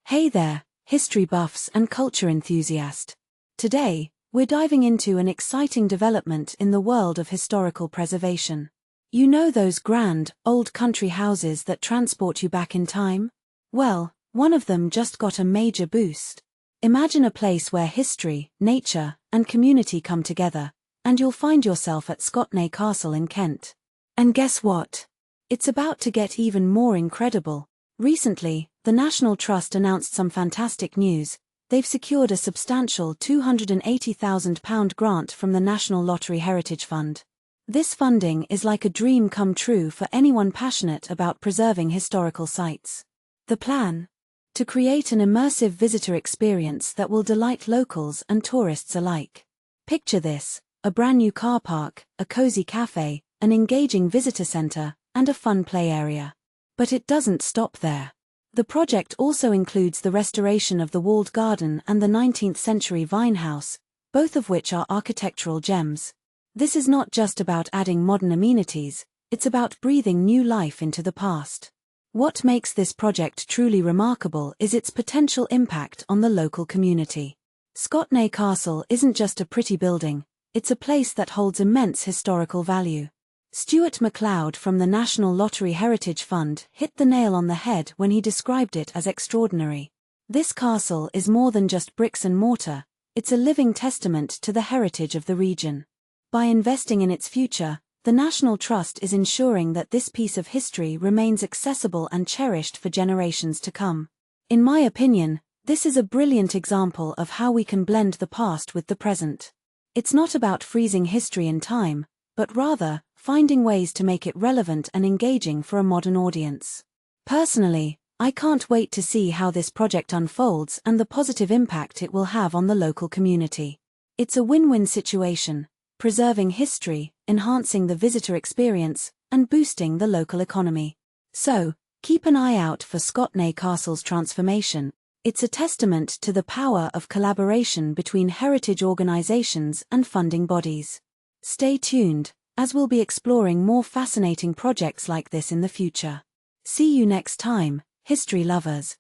Hey there, history buffs and culture enthusiast. Today, we're diving into an exciting development in the world of historical preservation. You know those grand, old country houses that transport you back in time? Well, one of them just got a major boost. Imagine a place where history, nature, and community come together, and you'll find yourself at Scotney Castle in Kent. And guess what? It's about to get even more incredible. Recently, the National Trust announced some fantastic news. They've secured a substantial £280,000 grant from the National Lottery Heritage Fund. This funding is like a dream come true for anyone passionate about preserving historical sites. The plan? To create an immersive visitor experience that will delight locals and tourists alike. Picture this: a brand new car park, a cozy cafe, an engaging visitor center, and a fun play area. But it doesn't stop there. The project also includes the restoration of the walled garden and the 19th-century vine house, both of which are architectural gems. This is not just about adding modern amenities, it's about breathing new life into the past. What makes this project truly remarkable is its potential impact on the local community. Scotney Castle isn't just a pretty building, it's a place that holds immense historical value. Stuart McLeod from the National Lottery Heritage Fund hit the nail on the head when he described it as extraordinary. This castle is more than just bricks and mortar, it's a living testament to the heritage of the region. By investing in its future, the National Trust is ensuring that this piece of history remains accessible and cherished for generations to come. In my opinion, this is a brilliant example of how we can blend the past with the present. It's not about freezing history in time, but rather, finding ways to make it relevant and engaging for a modern audience. Personally, I can't wait to see how this project unfolds and the positive impact it will have on the local community. It's a win-win situation, preserving history, enhancing the visitor experience, and boosting the local economy. So, keep an eye out for Scotney Castle's transformation. It's a testament to the power of collaboration between heritage organizations and funding bodies. Stay tuned, as we'll be exploring more fascinating projects like this in the future. See you next time, history lovers.